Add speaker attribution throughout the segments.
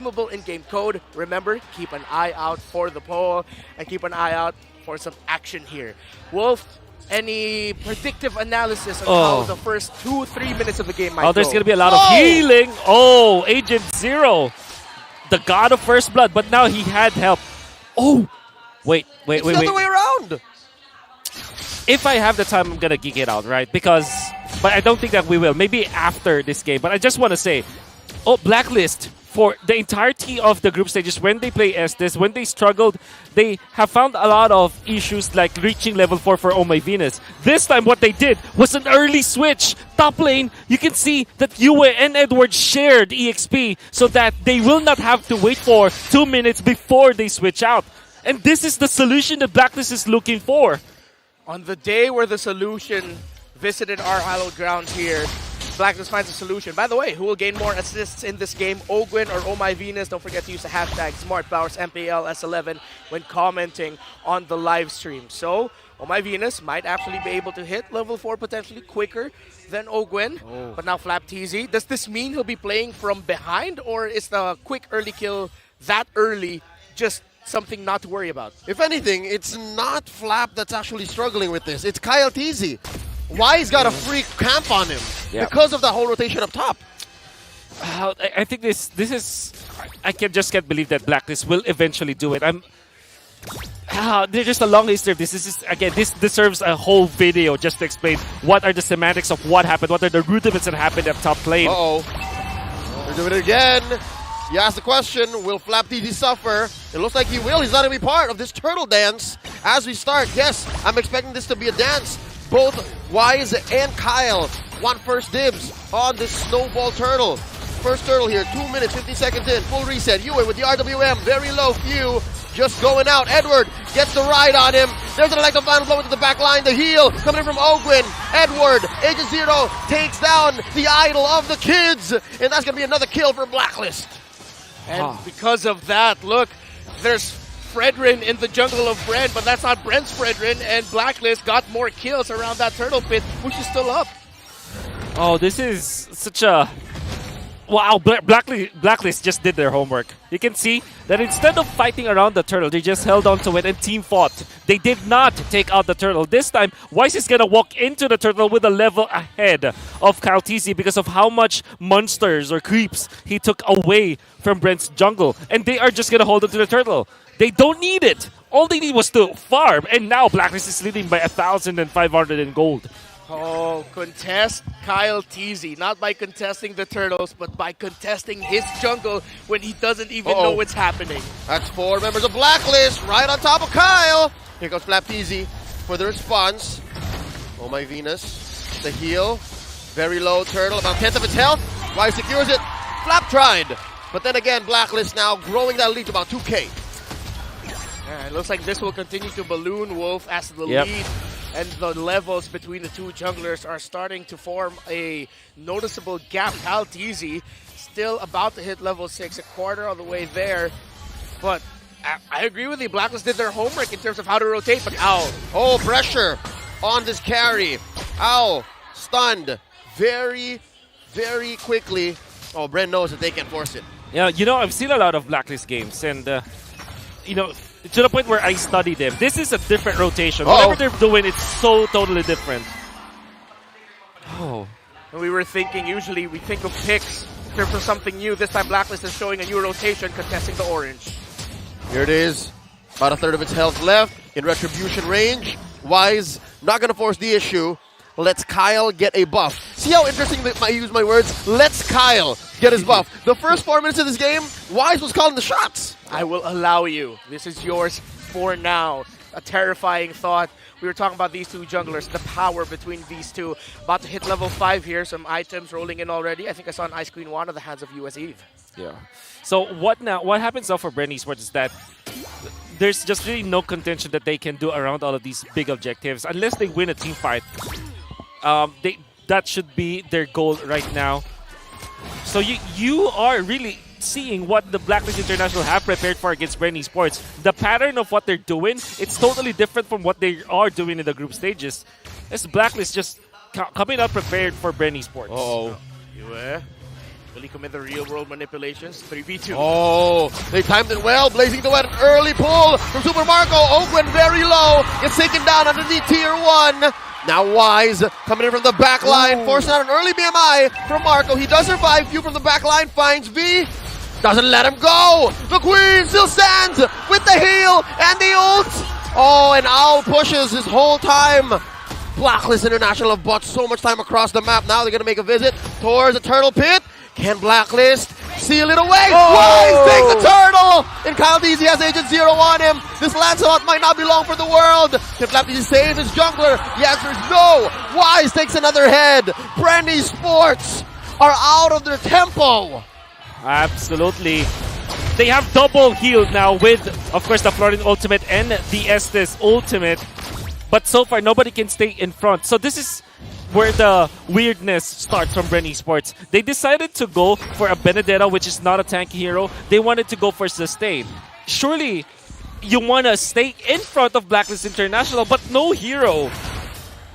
Speaker 1: redeemable in-game code. Remember, keep an eye out for the poll and keep an eye out for some action here. Wolf, any predictive analysis on how the first 2-3 minutes of the game might go?
Speaker 2: There's going to be a lot of healing. Agent Zero, the god of first blood, but now he had help. Wait.
Speaker 3: It's the other way around.
Speaker 2: If I have the time, I'm going to geek it out, right? But I don't think that we will. Maybe after this game. But I just want to say, Blacklist, for the entirety of the group stages, when they play Estes, when they struggled, they have found a lot of issues like reaching level 4 for Oh My Venus. This time, what they did was an early switch. Top lane, you can see that Yue and Edward shared EXP so that they will not have to wait for 2 minutes before they switch out. And this is the solution that Blacklist is looking for.
Speaker 1: On the day where the solution visited our hallowed ground here, Blacklist finds a solution. By the way, who will gain more assists in this game? Ogwin or Oh My Venus? Don't forget to use the hashtag SmartPowers MPL-S11 when commenting on the live stream. So, Oh My Venus might actually be able to hit level 4 potentially quicker than Ogwin. But now Flap TZ, does this mean he'll be playing from behind, or is the quick early kill that early just something not to worry about?
Speaker 3: If anything, it's not Flap that's actually struggling with this. It's Kyle TZ. Wise got a free camp on him because of the whole rotation up top.
Speaker 2: I think this is... I can't believe that Blacklist will eventually do it. There's just a long history of this. This deserves a whole video just to explain what are the semantics of what happened, what are the rudiments that happened at top lane.
Speaker 3: They're doing it again. You asked the question, will Flap TZ suffer? It looks like he will. He's not going to be part of this turtle dance as we start. Yes, I'm expecting this to be a dance. Both Wise and Kyle want first dibs on this snowball turtle. First turtle here, 2 minutes, 50 seconds in. Full reset. Yue with the RWM, very low. Few just going out. Edward gets the ride on him. There's an electro final blow into the back line. The heal coming in from Ogwin. Edward, Agent Zero takes down the idol of the kids. And that's going to be another kill for Blacklist.
Speaker 1: And because of that, look, there's Fredrin in the jungle of BREN, but that's not BREN's Fredrin, and Blacklist got more kills around that turtle pit, which is still up.
Speaker 2: This is such a... Wow, Blacklist just did their homework. You can see that instead of fighting around the turtle, they just held on to it and team fought. They did not take out the turtle. This time, Wise is going to walk into the turtle with a level ahead of Kyle TZ because of how much monsters or creeps he took away from BREN's jungle. And they are just going to hold on to the turtle. They don't need it. All they need was to farm. And now Blacklist is leading by 1,500 in gold.
Speaker 1: Contest Kyle TZ. Not by contesting the turtles, but by contesting his jungle when he doesn't even know what's happening.
Speaker 3: That's 4 members of Blacklist right on top of Kyle. Here comes Flap TZ for the response. Oh My Venus. The heal. Very low turtle, about 10th of its health. Wise secures it. Flap tried. But then again, Blacklist now growing that lead to about 2K.
Speaker 1: It looks like this will continue to balloon, Wolf, as the lead and the levels between the two junglers are starting to form a noticeable gap. Kyle TZ still about to hit level 6, a quarter of the way there. But I agree with you, Blacklist did their homework in terms of how to rotate, but
Speaker 3: pressure on this carry. Stunned very, very quickly. BREN knows that they can force it.
Speaker 2: Yeah, I've seen a lot of Blacklist games, and to the point where I study them. This is a different rotation. Whatever they're doing, it's so totally different.
Speaker 1: When we were thinking, usually we think of picks in terms of something new. This time Blacklist is showing a new rotation, contesting the orange.
Speaker 3: Here it is. About 1/3 of its health left in retribution range. Wise not going to force the issue. Let's Kyle get a buff. See how interesting I use my words? Let's Kyle get his buff. The first 4 minutes of this game, Wise was calling the shots.
Speaker 1: I will allow you. This is yours for now. A terrifying thought. We were talking about these two junglers, the power between these two. About to hit level 5 here. Some items rolling in already. I think I saw an Ice Queen Wand at the hands of US Eve.
Speaker 2: Yeah. So what now? What happens now for BREN Esports is that there's just really no contention that they can do around all of these big objectives unless they win a team fight. That should be their goal right now. So you are really seeing what the Blacklist International have prepared for against BREN Esports. The pattern of what they're doing, it's totally different from what they are doing in the group stages. This Blacklist just coming out prepared for BREN Esports.
Speaker 1: Yue Will he commit the real world manipulations? 3v2.
Speaker 3: Oh, they timed it well. Blazing the wet, early pull from Super Marco. Ogwen very low. Gets taken down underneath tier 1. Now Wise coming in from the back line. Forcing out an early BMI from Marco. He does survive. Few from the back line. Finds V. Doesn't let him go. The Queen still stands with the heal and the ult. Oh, and Owl pushes his whole time. Blacklist International have bought so much time across the map. Now they're going to make a visit towards the turtle pit. Can Blacklist seal it away? Wise takes the turtle! And Kyle Deasy has Agent Zero on him. This Lancelot might not be long for the world. Can Flapdeasy save his jungler? The answer is no. Wise takes another head. BREN Esports are out of their tempo.
Speaker 2: Absolutely. They have double heal now with, of course, the Florin ultimate and the Estes ultimate. But so far, nobody can stay in front. So this is where the weirdness starts from BREN Esports. They decided to go for a Benedetta, which is not a tanky hero. They wanted to go for sustain. Surely, you want to stay in front of Blacklist International, but no hero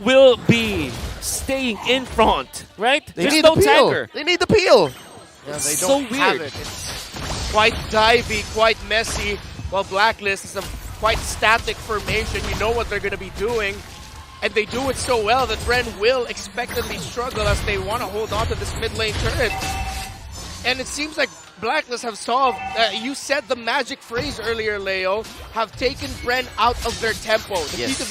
Speaker 2: will be staying in front, right? There's no tanker.
Speaker 3: They need the peel.
Speaker 1: Yeah, they
Speaker 2: So
Speaker 1: don't have
Speaker 2: weird.
Speaker 1: it. It's quite divey, quite messy, while Blacklist is a quite static formation. You know what they're going to be doing. And they do it so well that BREN will expectantly struggle as they want to hold on to this mid lane turret. And it seems like Blacklist have solved, you said the magic phrase earlier, Leo, have taken BREN out of their tempo. The key to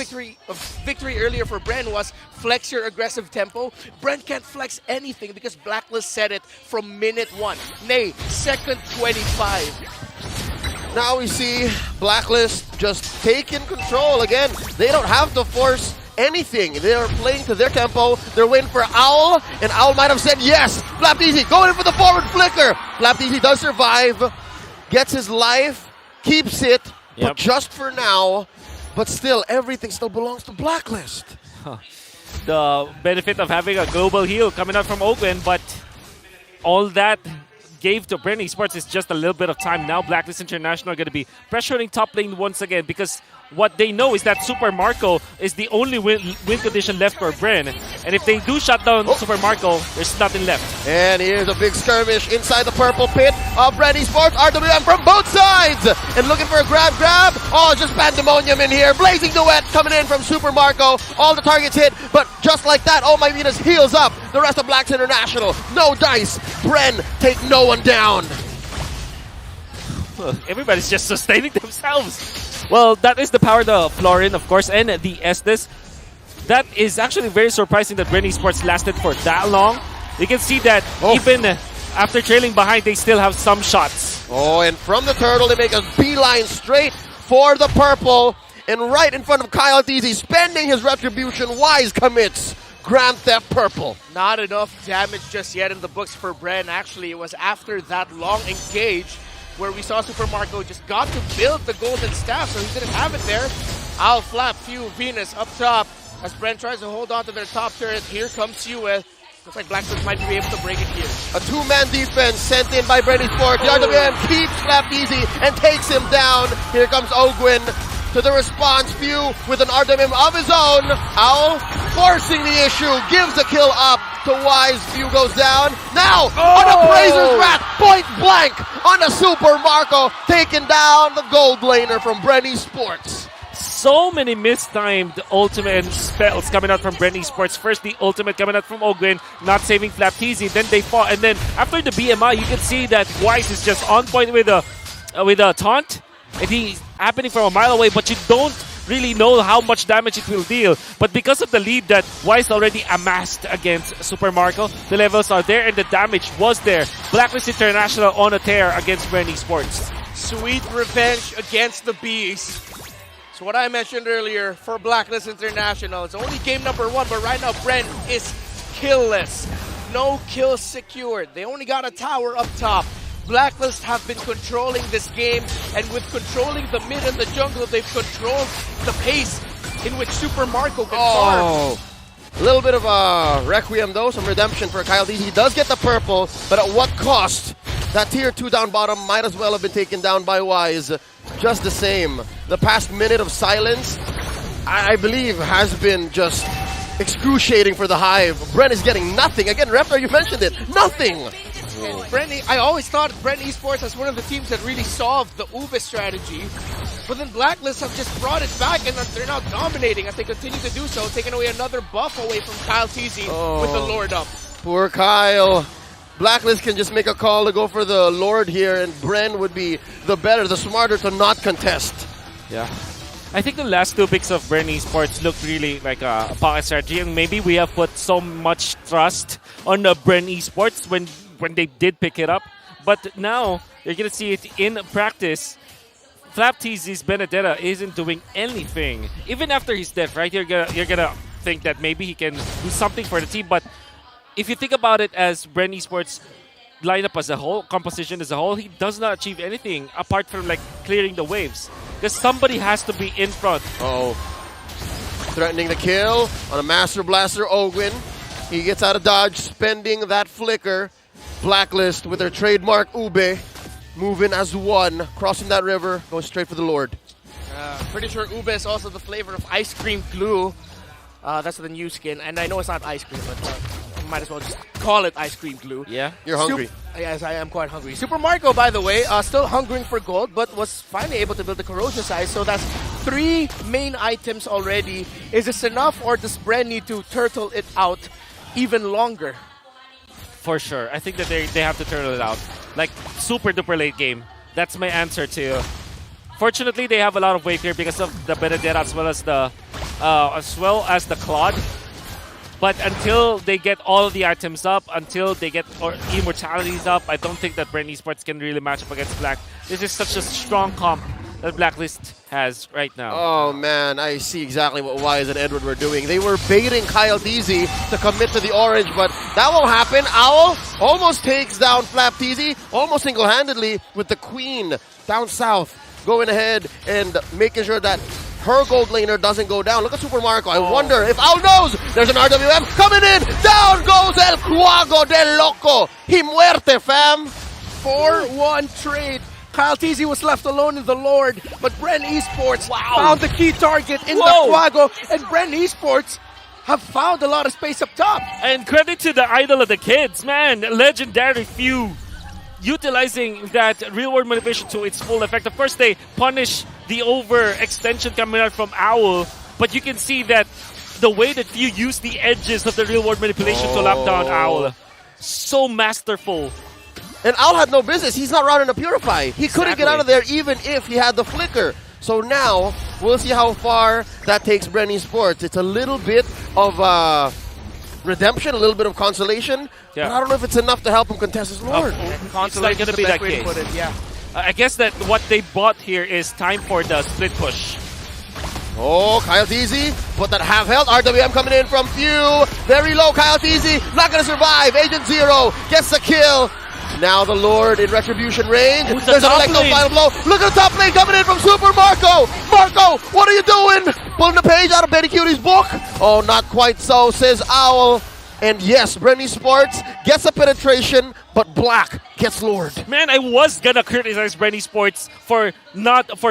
Speaker 1: victory earlier for BREN was flex your aggressive tempo. BREN can't flex anything because Blacklist said it from minute 1. Nay, second 25.
Speaker 3: Now we see Blacklist just taking control again. They don't have to force anything. They are playing to their tempo. They're waiting for Owl, and Owl might have said yes. Flapdeasy going in for the forward flicker. Flapdeasy does survive, gets his life, keeps it, but just for now. But still, everything still belongs to Blacklist.
Speaker 2: The benefit of having a global heal coming out from Oakland, but all that gave to BREN Esports is just a little bit of time. Now Blacklist International are going to be pressuring top lane once again because what they know is that Super Marco is the only win condition left for BREN. And if they do shut down Super Marco, there's nothing left.
Speaker 3: And here's a big skirmish inside the purple pit of BREN Esports. RWM from both sides. And looking for a grab. Oh, just pandemonium in here. Blazing Duet coming in from Super Marco. All the targets hit, but just like that, Oh My Venus heals up the rest of Blacks International. No dice. BREN take no one down.
Speaker 2: Everybody's just sustaining themselves. Well, that is the power of the Florin, of course, and the Estes. That is actually very surprising that BREN Esports lasted for that long. You can see that even after trailing behind, they still have some shots.
Speaker 3: Oh, and from the turtle, they make a beeline straight for the purple. And right in front of Kyle Deasy, spending his retribution, Wise commits Grand Theft Purple.
Speaker 1: Not enough damage just yet in the books for BREN. Actually, it was after that long engage where we saw Super Marco just got to build the golden staff, so he didn't have it there. I'll flap few Venus up top as BREN tries to hold on to their top turret. Here comes Yue. Looks like Blacklist might be able to break it here.
Speaker 3: A two-man defense sent in by BREN Esports. The RWM keeps Flapdeasy and takes him down. Here comes Ogwin to the response. Few with an RWM of his own. Owl forcing the issue, gives the kill up to Wise. Few goes down. Now, on a Brazer's Wrath, point blank on the Super Marco, taking down the gold laner from BREN Esports.
Speaker 2: So many mistimed ultimate spells coming out from BREN Esports. First, the ultimate coming out from Ogwin, not saving Flapdeasy. Then they fought, and then after the BMI, you can see that Wise is just on point with a taunt, and he's happening from a mile away. But you don't really know how much damage it will deal. But because of the lead that Wise already amassed against Super Marco, the levels are there and the damage was there. Blacklist International on a tear against BREN Esports.
Speaker 1: Sweet revenge against the bees. So what I mentioned earlier for Blacklist International, it's only game number 1, but right now BREN is killless. No kills secured. They only got a tower up top. Blacklist have been controlling this game, and with controlling the mid and the jungle, they've controlled the pace in which Super Marco can farm.
Speaker 3: A little bit of a requiem though, some redemption for Kyle Deasy. He does get the purple, but at what cost? That tier 2 down bottom might as well have been taken down by Wise. Just the same. The past minute of silence, I believe, has been just excruciating for the Hive. BREN is getting nothing. Again, Reptar, you mentioned it. Nothing.
Speaker 1: And I always thought BREN Esports as one of the teams that really solved the Ube strategy. But then Blacklist have just brought it back, and they're now dominating as they continue to do so, taking away another buff away from Kyle TZ with the Lord up.
Speaker 3: Poor Kyle. Blacklist can just make a call to go for the Lord here, and BREN would be the smarter to not contest.
Speaker 2: Yeah. I think the last 2 picks of BREN Esports look really like a pocket strategy, and maybe we have put so much trust on BREN Esports when they did pick it up. But now, you're going to see it in practice. FlapTZ's Benedetta isn't doing anything. Even after his death, right? You're gonna think that maybe he can do something for the team, but if you think about it as BREN Esports lineup as a whole, composition as a whole, he does not achieve anything apart from like clearing the waves. Because somebody has to be in front.
Speaker 3: Threatening the kill on a Master Blaster Ogwin. He gets out of dodge, spending that flicker. Blacklist with their trademark Ube, moving as one, crossing that river, going straight for the Lord.
Speaker 1: Pretty sure Ube is also the flavor of ice cream glue. That's the new skin, and I know it's not ice cream, but might as well just call it ice cream glue.
Speaker 2: Yeah,
Speaker 3: you're hungry.
Speaker 1: Yes, I am quite hungry. Super Marco, by the way, still hungering for gold, but was finally able to build the corrosion size. So that's 3 main items already. Is this enough, or does BREN need to turtle it out even longer?
Speaker 2: For sure. I think that they have to turtle it out. Like, super duper late game. That's my answer to. Fortunately, they have a lot of wave here because of the Benedetta as well as the Claude. But until they get all of the items up, until they get immortalities up, I don't think that BREN Esports can really match up against Black. This is such a strong comp that Blacklist has right now.
Speaker 3: Oh man, I see exactly what Wise and Edward were doing. They were baiting Kyle DZ to commit to the orange, but that won't happen. Owl almost takes down FlapTZ, almost single-handedly with the Queen down south, going ahead and making sure that her gold laner doesn't go down. Look at Super Marco. I wonder if Owl knows. There's an RWM coming in. Down goes El Cuago del Loco. He muerte, fam.
Speaker 1: 4-1 trade. Kyle TZ was left alone in the Lord, but BREN Esports found the key target in the Quago, and BREN Esports have found a lot of space up top.
Speaker 2: And credit to the idol of the kids, man. Legendary few. Utilizing that real-world manipulation to its full effect. Of course, they punish the overextension coming out from Owl, but you can see that the way that Few used the edges of the real-world manipulation to lock down Owl. So masterful.
Speaker 3: And Owl had no business. He's not running a Purify. He couldn't get out of there even if he had the flicker. So now, we'll see how far that takes BREN Esports. It's a little bit of redemption, a little bit of consolation.
Speaker 2: Yeah.
Speaker 3: But I don't know if it's enough to help him contest his Lord.
Speaker 2: It's not going to be that case.
Speaker 1: Yeah.
Speaker 2: I guess that what they bought here is time for the split push.
Speaker 3: Oh, Kyle TZ, but that half health. RWM coming in from Few. Very low, Kyle TZ. Not going to survive. Agent Zero gets the kill. Now the Lord in retribution range. There's an electro final blow. Look at the top lane coming in from Super Marco. Marco, what are you doing? Pulling the page out of Betty Cutie's book. Oh, not quite so, says Owl. And yes, BREN Esports gets a penetration, but Black gets Lord.
Speaker 2: Man, I was gonna criticize BREN Esports for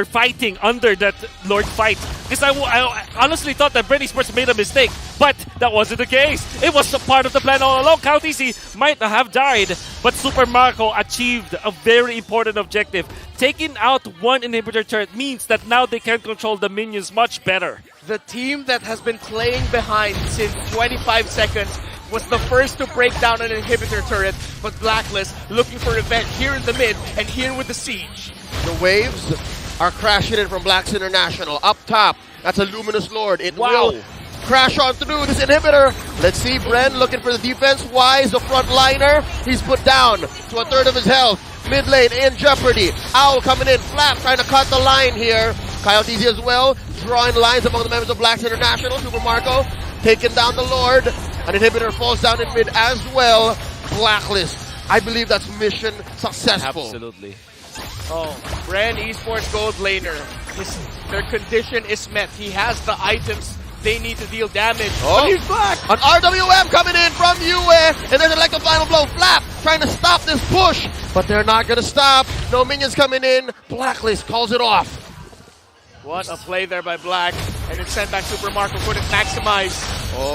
Speaker 2: fighting under that Lord fight. Because I honestly thought that BREN Esports made a mistake, but that wasn't the case. It was a part of the plan all along. Kyle TZ might have died, but Super Marco achieved a very important objective. Taking out one inhibitor turret means that now they can control the minions much better.
Speaker 1: The team that has been playing behind since 25 seconds was the first to break down an inhibitor turret, but Blacklist looking for revenge here in the mid and here with the siege.
Speaker 3: The waves are crashing in from Blacks International. Up top, that's a Luminous Lord. It will crash on through this inhibitor. Let's see BREN looking for the defense. Wise, the front liner. He's put down to a third of his health. Mid lane in jeopardy. Owl coming in. Flap trying to cut the line here. Kyle TZ as well. Drawing lines among the members of Blacks International. Super Marco taking down the Lord. An inhibitor falls down in mid as well. Blacklist. I believe that's mission successful.
Speaker 2: Absolutely.
Speaker 1: Oh, BREN Esports gold laner. Their condition is met. He has the items they need to deal damage.
Speaker 3: Oh,
Speaker 1: but he's back!
Speaker 3: An RWM coming in from UA. And there's an electro final blow. Flap trying to stop this push. But they're not going to stop. No minions coming in. Blacklist calls it off.
Speaker 1: What a play there by Black. And it's sent back Super Marco. Couldn't maximize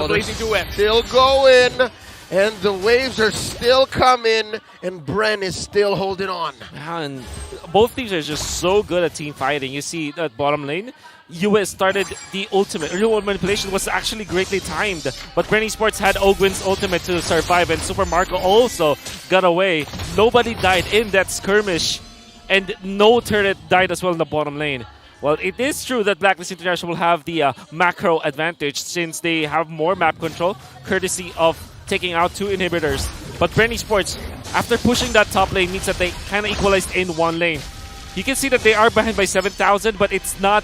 Speaker 1: the Blazing Duet.
Speaker 3: Still going. And the waves are still coming, and BREN is still holding on.
Speaker 2: And both teams are just so good at team fighting. You see that bottom lane, US started the ultimate. Early manipulation was actually greatly timed, but BREN Esports had Ogwin's ultimate to survive, and Super Marco also got away. Nobody died in that skirmish, and no turret died as well in the bottom lane. Well, it is true that Blacklist International will have the macro advantage since they have more map control, courtesy of taking out 2 inhibitors. But BREN Esports, after pushing that top lane, means that they kind of equalized in one lane. You can see that they are behind by 7,000, but it's not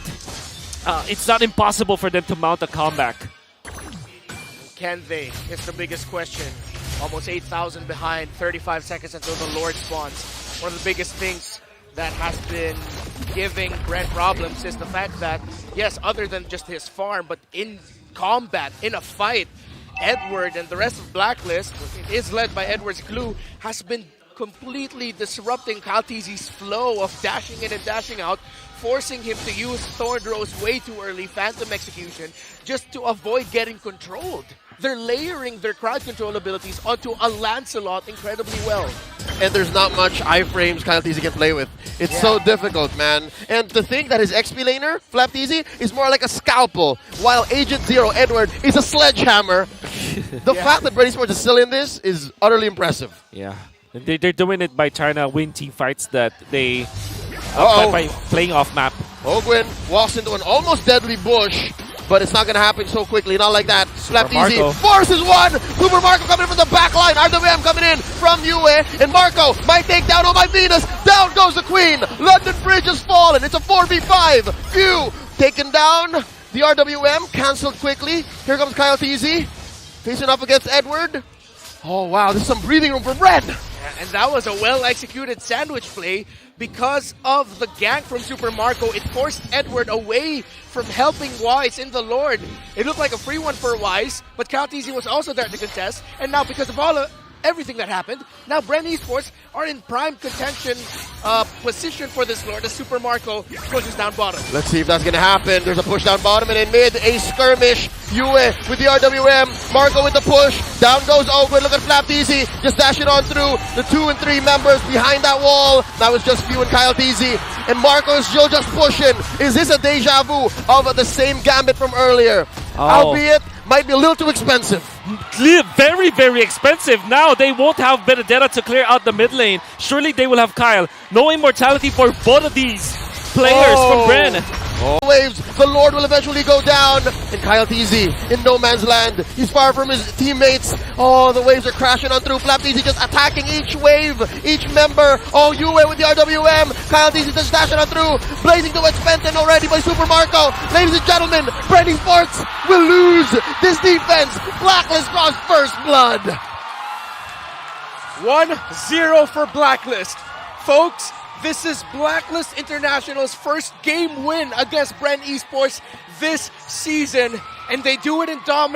Speaker 2: impossible for them to mount a comeback.
Speaker 1: Can they? It's the biggest question. Almost 8,000 behind, 35 seconds until the Lord spawns. One of the biggest things that has been giving BREN problems is the fact that, yes, other than just his farm, but in combat, in a fight, Edward and the rest of Blacklist, it is led by Edward's glue, has been completely disrupting CalTZ's flow of dashing in and dashing out, forcing him to use Thorn Rose way too early, Phantom Execution, just to avoid getting controlled. They're layering their crowd control abilities onto a Lancelot incredibly well.
Speaker 3: And there's not much iframes CalTZ can play with. It's so difficult, man. And to think that his XP laner, FlapTZ, is more like a scalpel, while Agent Zero, Edward, is a sledgehammer. The fact that BREN Esports is still in this is utterly impressive.
Speaker 2: Yeah. They're doing it by trying to win team fights that they... by playing off map.
Speaker 3: Ogwin walks into an almost deadly bush, but it's not going to happen so quickly. Not like that. FlapTZ forces one. Super Marco coming in from the back line. RWM coming in from UA. And Marco might take down Oh My Venus. Down goes the Queen. London Bridge has fallen. It's a 4v5. Few taken down. The RWM cancelled quickly. Here comes CalTZ. Facing up against Edward. Oh, wow. There's some breathing room for BREN.
Speaker 1: And that was a well-executed sandwich play. Because of the gank from Super Marco, it forced Edward away from helping Wise in the Lord. It looked like a free one for Wise, but CalTZ was also there to contest. And now, because of everything that happened, now BREN Esports are in prime contention position for this Lord as Super Marco pushes down bottom.
Speaker 3: Let's see if that's going to happen. There's a push down bottom, and in mid, a skirmish. Yue with the RWM. Marco with the push. Down goes Ogwin. Look at FlapTZ just dashing on through the 2 and 3 members behind that wall. That was just Few and CalTZ. And Marco is still just pushing. Is this a deja vu of the same gambit from earlier? Albeit, might be a little too expensive.
Speaker 2: Very, very expensive. Now they won't have Benedetta to clear out the mid lane. Surely they will have Kyle. No immortality for both of these players from BREN.
Speaker 3: Waves, the Lord will eventually go down. And CalTZ in no man's land. He's far from his teammates. Oh, the waves are crashing on through. FlapTZ just attacking each wave, each member. Oh, Yue with the RWM. CalTZ just dashing on through. Blazing towards Fenton already by Super Marco. Ladies and gentlemen, BREN Esports will lose this defense. Blacklist draws first blood.
Speaker 1: 1-0 for Blacklist. Folks, this is Blacklist International's first game win against BREN Esports this season, and they do it in dominance.